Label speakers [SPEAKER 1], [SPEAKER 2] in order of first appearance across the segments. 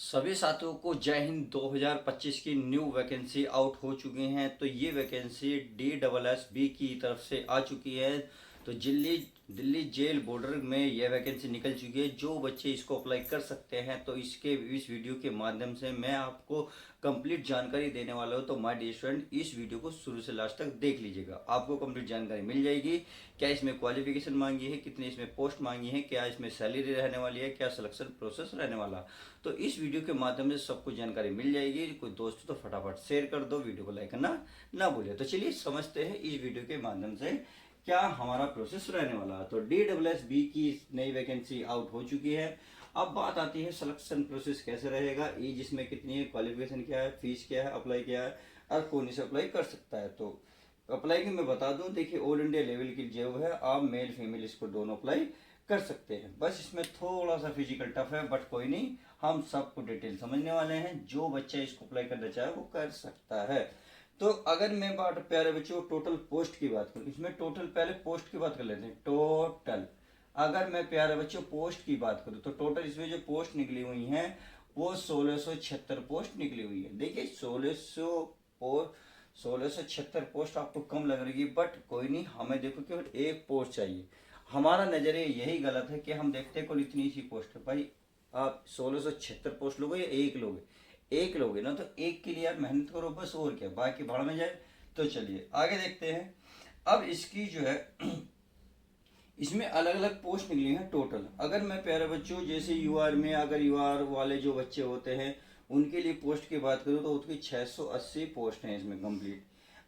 [SPEAKER 1] सभी साथियों को जय हिंद। 2025 की न्यू वैकेंसी आउट हो चुकी हैं। तो ये वैकेंसी DSSB की तरफ से आ चुकी है। तो दिल्ली जेल बॉर्डर में यह वैकेंसी निकल चुकी है। जो बच्चे इसको अप्लाई कर सकते हैं, तो इस वीडियो के माध्यम से मैं आपको कंप्लीट जानकारी देने वाला हूँ। तो माय डियर स्टूडेंट, इस वीडियो को शुरू से लास्ट तक देख लीजिएगा, आपको कंप्लीट जानकारी मिल जाएगी। क्या इसमें क्वालिफिकेशन मांगी है, कितनी इसमें पोस्ट मांगी है, क्या इसमें सैलरी रहने वाली है, क्या सिलेक्शन प्रोसेस रहने वाला। तो इस वीडियो के माध्यम से सबको जानकारी मिल जाएगी। कोई दोस्त तो फटाफट शेयर कर दो, वीडियो को लाइक करना ना भूलिए। तो चलिए समझते हैं इस वीडियो के माध्यम से क्या हमारा प्रोसेस रहने वाला है। तो DSSB की नई वैकेंसी आउट हो चुकी है। अब बात आती है सिलेक्शन प्रोसेस कैसे रहेगा, एज इसमें कितनी है, क्वालिफिकेशन क्या है, फीस क्या है, अप्लाई क्या है और कौन इसे अप्लाई कर सकता है। तो अप्लाई की मैं बता दूं, देखिए ऑल इंडिया लेवल की जो है आप मेल फीमेल इसको दोनों अप्लाई कर सकते हैं। बस इसमें थोड़ा सा फिजिकल टफ है, बट कोई नहीं, हम सबको डिटेल समझने वाले हैं। जो बच्चा इसको अप्लाई करना चाहे वो कर सकता है। तो अगर मैं बात प्यारे बच्चों टोटल पोस्ट की बात करूं, इसमें टोटल पहले पोस्ट की बात कर लेते हैं। टोटल अगर मैं प्यारे बच्चों पोस्ट की बात करूं, तो टोटल इसमें जो पोस्ट निकली हुई हैं वो 1676 पोस्ट निकली हुई है। देखिए 1676 पोस्ट आपको कम लग रही है, बट कोई नहीं, हमें देखो केवल एक पोस्ट चाहिए। हमारा नजरिया यही गलत है कि हम देखते हैं कोई इतनी सी पोस्ट है। भाई आप 1676 पोस्ट लोगे या एक लोगे, एक लोगे ना, तो एक के लिए आप मेहनत करो बस, और क्या, बाकी भाड़ में जाए। तो चलिए आगे देखते हैं। अब इसकी जो है इसमें अलग अलग पोस्ट निकली हैं टोटल। अगर मैं प्यारे बच्चों जैसे यूआर में, अगर यूआर वाले जो बच्चे होते हैं उनके लिए पोस्ट की बात करूँ तो उसकी 680 पोस्ट हैं इसमें कंप्लीट।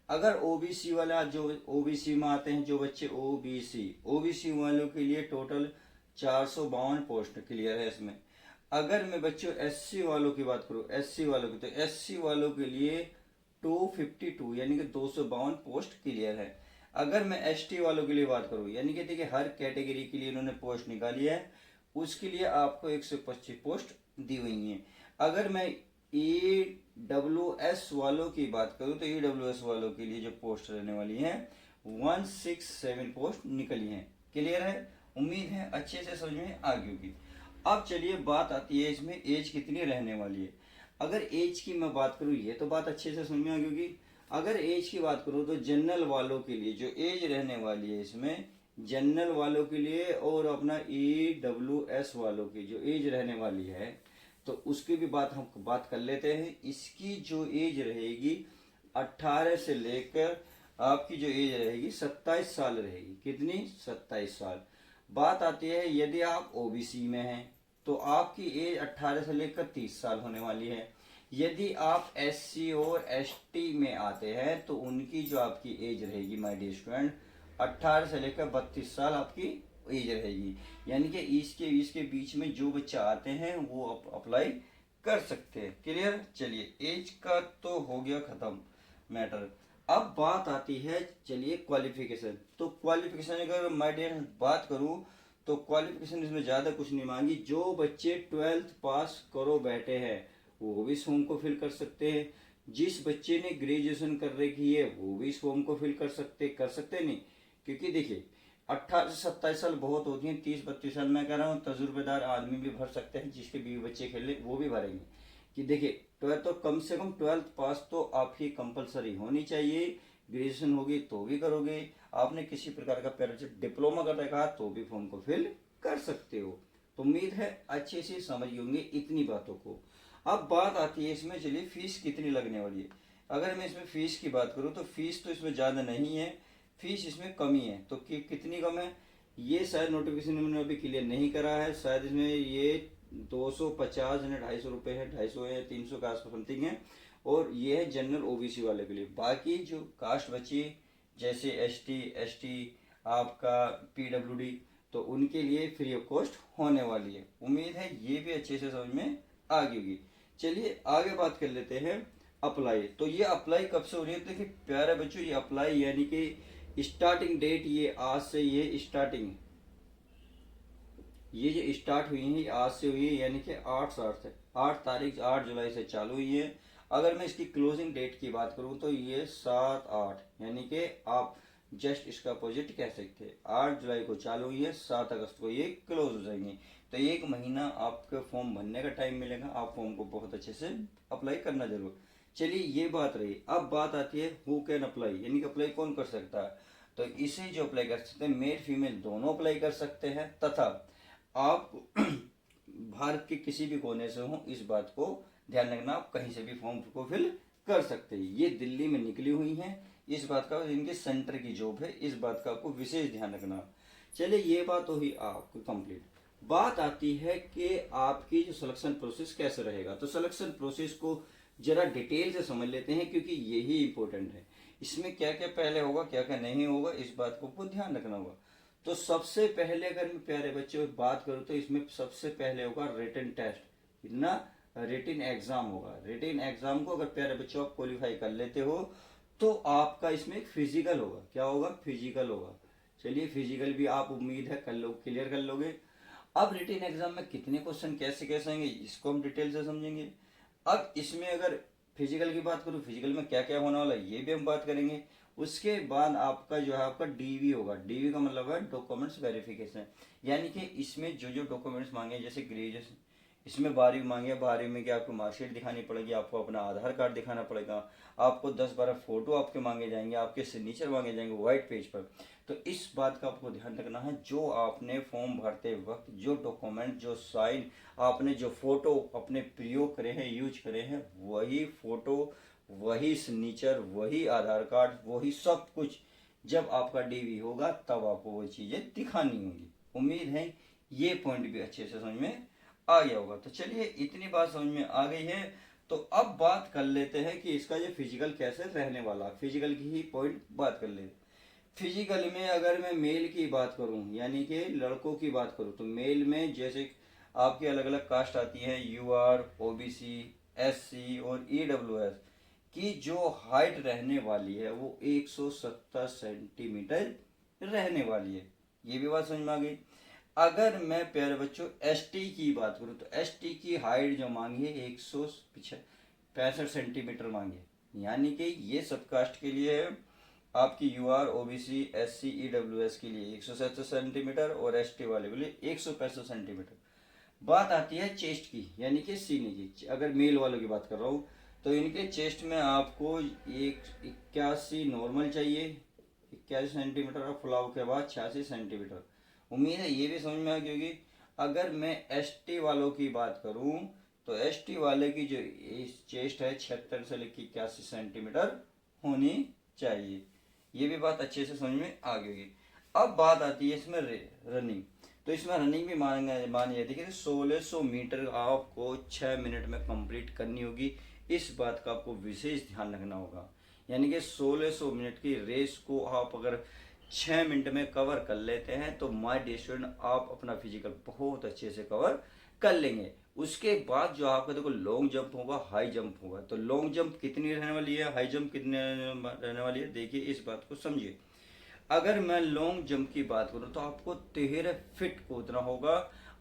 [SPEAKER 1] अगर ओबीसी वाला जो ओबीसी में आते हैं जो बच्चे ओबीसी वालों के लिए टोटल 452 पोस्ट क्लियर है इसमें। अगर मैं बच्चों एससी वालों की बात करूँ, एससी वालों की, तो एससी वालों के लिए 252 यानी कि 252 पोस्ट क्लियर है। अगर मैं एसटी वालों के लिए बात करूँ, यानी कि देखिए हर कैटेगरी के लिए इन्होंने पोस्ट निकाली है, उसके लिए आपको 125 पोस्ट दी हुई है। अगर मैं EWS वालों की बात करूँ, तो EWS वालों के लिए जो पोस्ट रहने वाली है 167 पोस्ट निकली है। क्लियर है, उम्मीद है अच्छे से समझ में आ गई होगी। अब चलिए बात आती है इसमें एज कितनी रहने वाली है। अगर एज की मैं बात करूँ, ये तो बात अच्छे से समझ में आ गई होगी। अगर एज की बात करूँ तो जनरल वालों के लिए जो एज रहने वाली है इसमें, जनरल वालों के लिए और अपना EWS वालों की जो एज रहने वाली है, तो उसकी भी बात हम बात कर लेते हैं। इसकी जो एज रहेगी 18 से लेकर आपकी जो एज रहेगी 27 साल रहेगी। कितनी? 27 साल। बात आती है यदि आप ओबीसी में हैं तो आपकी एज 18 से लेकर 30 साल होने वाली है। यदि आप एससी और एसटी में आते हैं तो उनकी जो आपकी एज रहेगी माय डियर स्टूडेंट 18 से लेकर 32 साल आपकी एज रहेगी। यानी कि इसके इसके बीच में जो बच्चे आते हैं वो अप्लाई कर सकते हैं। क्लियर? चलिए एज का तो हो गया खत्म मैटर। अब बात आती है चलिए क्वालिफिकेशन। तो क्वालिफिकेशन अगर माय डियर बात करूं तो क्वालिफिकेशन इसमें ज़्यादा कुछ नहीं मांगी। जो बच्चे 12th पास करो बैठे हैं वो भी इस फॉर्म को फिल कर सकते हैं। जिस बच्चे ने ग्रेजुएशन कर रखी है वो भी इस फॉर्म को फिल कर सकते नहीं, क्योंकि देखिए 18 से 27 साल बहुत होती हैं, 30-32 साल मैं कह रहा हूँ तजुर्बेदार आदमी भी भर सकते हैं, जिसके बीवी बच्चे खेले वो भी भरेंगे। कि देखिए 12th तो कम से कम 12th पास तो आपकी कंपलसरी होनी चाहिए। ग्रेजुएशन होगी तो भी करोगे, आपने किसी प्रकार का पैरा डिप्लोमा कर रखा तो भी फॉर्म को फिल कर सकते हो। तो उम्मीद है अच्छे से समझ होंगे इतनी बातों को। अब बात आती है इसमें चलिए फीस कितनी लगने वाली है। अगर मैं इसमें फीस की बात करूँ तो फीस तो इसमें ज़्यादा नहीं है, फीस इसमें कमी है। तो कितनी कम है ये शायद नोटिफिकेशन में अभी क्लियर नहीं करा है। शायद इसमें ये 250 या 250 रुपये है, 250 या 300 का आसपास समथिंग है। और ये है जनरल ओबीसी वाले के लिए। बाकी जो कास्ट बची जैसे एसटी, आपका पीडब्ल्यूडी, तो उनके लिए फ्री ऑफ कॉस्ट होने वाली है। उम्मीद है ये भी अच्छे से समझ में आ गई होगी। चलिए आगे बात कर लेते हैं अप्लाई। तो ये अप्लाई कब से हो रही है? देखिए प्यारे बच्चों ये अप्लाई यानी कि स्टार्टिंग डेट ये आज से, ये स्टार्टिंग ये जो स्टार्ट हुई है आज से हुई है, यानी कि 8 जुलाई से चालू हुई है। अगर मैं इसकी क्लोजिंग डेट की बात करूं तो ये 7/8 यानी कि आप जस्ट इसका अपोजिट कह सकते हैं। 8 जुलाई को चालू हुई है, 7 अगस्त को ये क्लोज हो जाएंगे। तो 1 महीना आपको फॉर्म भरने का टाइम मिलेगा। आप फॉर्म को बहुत अच्छे से अप्लाई करना जरूर। चलिए ये बात रही। अब बात आती है हु कैन अप्लाई, यानी कि अप्लाई कौन कर सकता है। तो इसे जो अप्लाई कर सकते हैं, मेल फीमेल दोनों अप्लाई कर सकते हैं। तथा आप भारत के किसी भी कोने से हो, इस बात को ध्यान रखना, आप कहीं से भी फॉर्म को फिल कर सकते हैं। ये दिल्ली में निकली हुई हैं, इस बात का, इनके सेंटर की जॉब है, इस बात का आपको विशेष ध्यान रखना। चलिए ये बात तो हुई आपको कंप्लीट। बात आती है कि आपकी जो सिलेक्शन प्रोसेस कैसे रहेगा। तो सिलेक्शन प्रोसेस को जरा डिटेल से समझ लेते हैं, क्योंकि यही इंपॉर्टेंट है। इसमें क्या क्या पहले होगा, क्या क्या नहीं होगा, इस बात को आपको ध्यान रखना होगा। तो सबसे पहले अगर मैं प्यारे बच्चों बात करूं, तो इसमें सबसे पहले होगा रिटन टेस्ट, इतना रिटन एग्जाम होगा। रिटन एग्जाम को अगर प्यारे बच्चों आप क्वालिफाई कर लेते हो, तो आपका इसमें एक फिजिकल होगा। क्या होगा, फिजिकल होगा। चलिए फिजिकल भी आप उम्मीद है कर लो, क्लियर कर लोगे। अब रिटन एग्जाम में कितने क्वेश्चन कैसे कैसे आएंगे, इसको हम डिटेल से समझेंगे। अब इसमें अगर फिजिकल की बात करूँ, फिजिकल में क्या क्या होने वाला है ये भी हम बात करेंगे। उसके बाद आपका जो है आपका डीवी होगा। डीवी का मतलब है डॉक्यूमेंट्स वेरिफिकेशन, यानी कि इसमें जो जो डॉक्यूमेंट्स मांगे, जैसे ग्रेजुएशन, इसमें 12वीं मांगे, 12वीं में क्या आपको मार्कशीट दिखानी पड़ेगी, आपको अपना आधार कार्ड दिखाना पड़ेगा, आपको 10-12 फोटो आपके मांगे जाएंगे, आपके सिग्नेचर मांगे जाएंगे व्हाइट पेज पर। तो इस बात का आपको ध्यान रखना है, जो आपने फॉर्म भरते वक्त जो डॉक्यूमेंट, जो साइन, आपने जो फोटो अपने प्रयोग करे हैं, यूज करे हैं, वही फोटो, वही सिग्नेचर, वही आधार कार्ड, वही सब कुछ जब आपका डीवी होगा तब आपको वो चीजें दिखानी होंगी। उम्मीद है ये पॉइंट भी अच्छे से समझ में आ गया होगा। तो चलिए इतनी बात समझ में आ गई है, तो अब बात कर लेते हैं कि इसका जो फिजिकल कैसे रहने वाला। फिजिकल की ही पॉइंट बात कर लेते। फिजिकल में अगर मैं मेल की बात करूं, यानी कि लड़कों की बात करूं, तो मेल में जैसे आपकी अलग अलग कास्ट आती है, यूआर, ओबीसी, एससी और ईडब्ल्यूएस की जो हाइट रहने वाली है वो 170 सेंटीमीटर रहने वाली है। ये भी बात समझ में आ गई। अगर मैं प्यारे बच्चों एसटी की बात करूं, तो एसटी की हाइट जो मांगी है 165 सेंटीमीटर मांगी है, यानी कि ये सब कास्ट के लिए है। आपकी यूआर, ओबीसी, एससी, ईडब्ल्यूएस के लिए 167 सेंटीमीटर और एसटी वाले के लिए 165 सेंटीमीटर। बात आती है चेस्ट की, यानी कि सीने की। अगर मेल वालों की बात कर रहा हूँ, तो इनके चेस्ट में आपको 81 नॉर्मल चाहिए, 81 सेंटीमीटर, और फुलाव के बाद 86 सेंटीमीटर। उम्मीद है ये भी समझ में आ, क्योंकि अगर मैं एसटी वालों की बात करूं, तो एसटी वाले की जो चेस्ट है 76 से लेकर 81 सेंटीमीटर होनी चाहिए। ये भी बात अच्छे से समझ में आ गई। अब बात आती है इसमें रनिंग। तो इसमें रनिंग भी मानी जाती है कि 1600 मीटर आपको 6 मिनट में कंप्लीट करनी होगी। इस बात का आपको विशेष ध्यान रखना होगा, यानी कि 1600 मिनट की रेस को आप अगर 6 मिनट में कवर कर लेते हैं, तो माय डियर स्टूडेंट आप अपना फिजिकल बहुत अच्छे से कवर कर लेंगे। उसके बाद जो आपका देखो लॉन्ग जंप होगा, हाई जंप होगा। तो लॉन्ग जंप कितनी रहने वाली है, हाई जंप कितनी रहने वाली है, देखिए इस बात को समझिए। अगर मैं लॉन्ग जंप की बात करूं, तो आपको 13 फीट कूदना होगा,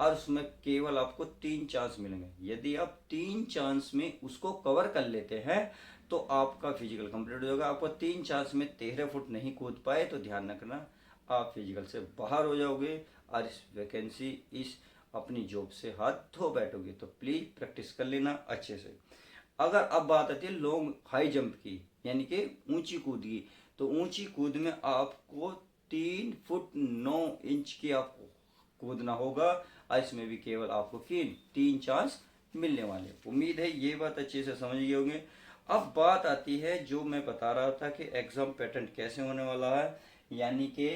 [SPEAKER 1] और उसमें केवल आपको 3 चांस मिलेंगे। यदि आप 3 चांस में उसको कवर कर लेते हैं, तो आपका फिजिकल कंप्लीट हो जाएगा। आपको 3 चांस में 13 फुट नहीं कूद पाए, तो ध्यान रखना आप फिजिकल से बाहर हो जाओगे, और इस वैकेंसी, इस अपनी जॉब से हाथ धो बैठोगे। तो प्लीज प्रैक्टिस कर लेना अच्छे से। अगर अब बात आती है लॉन्ग हाई जंप की, यानी कि ऊंची कूद की, तो ऊंची कूद में आपको 3 फुट 9 इंच की आपको कूदना होगा, और इसमें भी केवल आपको 3 चांस मिलने वाले। उम्मीद है ये बात अच्छे से समझ गए होंगे। अब बात आती है जो मैं बता रहा था कि एग्जाम पैटर्न कैसे होने वाला है, यानी कि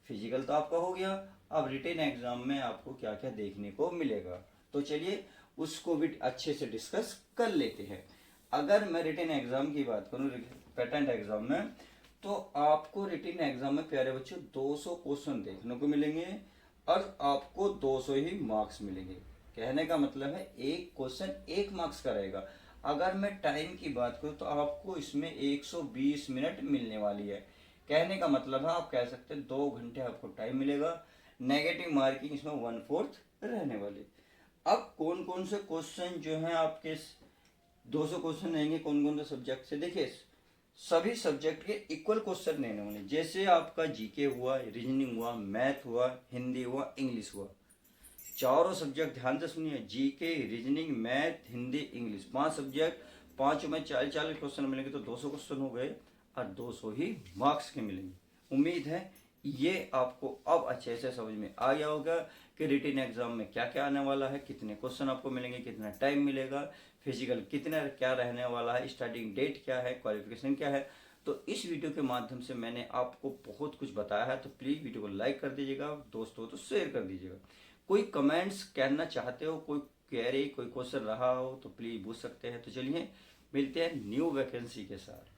[SPEAKER 1] फिजिकल तो आपका हो गया, अब रिटेन एग्जाम में आपको क्या क्या देखने को मिलेगा। तो चलिए उसको भी अच्छे से डिस्कस कर लेते हैं। अगर मैं रिटेन एग्जाम की बात करूं, पैटर्न एग्जाम में, तो आपको रिटेन एग्जाम में प्यारे बच्चों 200 क्वेश्चन देखने को मिलेंगे, और आपको 200 ही मार्क्स मिलेंगे। कहने का मतलब है एक क्वेश्चन 1 मार्क्स का रहेगा। अगर मैं टाइम की बात करूं, तो आपको इसमें 120 मिनट मिलने वाली है। कहने का मतलब है आप कह सकते हैं 2 घंटे आपको टाइम मिलेगा। नेगेटिव मार्किंग इसमें 1/4 रहने वाली। अब कौन कौन से क्वेश्चन जो हैं आपके 200 क्वेश्चन रहेंगे, कौन कौन से सब्जेक्ट से, देखिए सभी सब्जेक्ट के इक्वल क्वेश्चन लेने होंगे। जैसे आपका जीके हुआ, रीजनिंग हुआ, मैथ हुआ, हिंदी हुआ, इंग्लिश हुआ, चारों सब्जेक्ट ध्यान से सुनिए। GK, reasoning, math, Hindi, English, 5 subject, पांचों में 40-40 क्वेश्चन मिलेंगे तो 200 क्वेश्चन हो गए और 200 ही मार्क्स के मिलेंगे। उम्मीद है ये आपको अब अच्छे से समझ में आ गया होगा कि रिटन एग्जाम में क्या क्या आने वाला है, कितने क्वेश्चन आपको मिलेंगे, कितना टाइम मिलेगा, फिजिकल कितना क्या रहने वाला है, स्टार्टिंग डेट क्या है, क्वालिफिकेशन क्या है। तो इस वीडियो के माध्यम से मैंने आपको बहुत कुछ बताया है, तो प्लीज़ वीडियो को लाइक कर दीजिएगा, दोस्तों तो शेयर कर दीजिएगा। कोई कमेंट्स कहना चाहते हो, कोई क्वेरी, कोई क्वेश्चन रहा हो तो प्लीज़ पूछ सकते हैं। तो चलिए मिलते हैं न्यू वैकेंसी के साथ।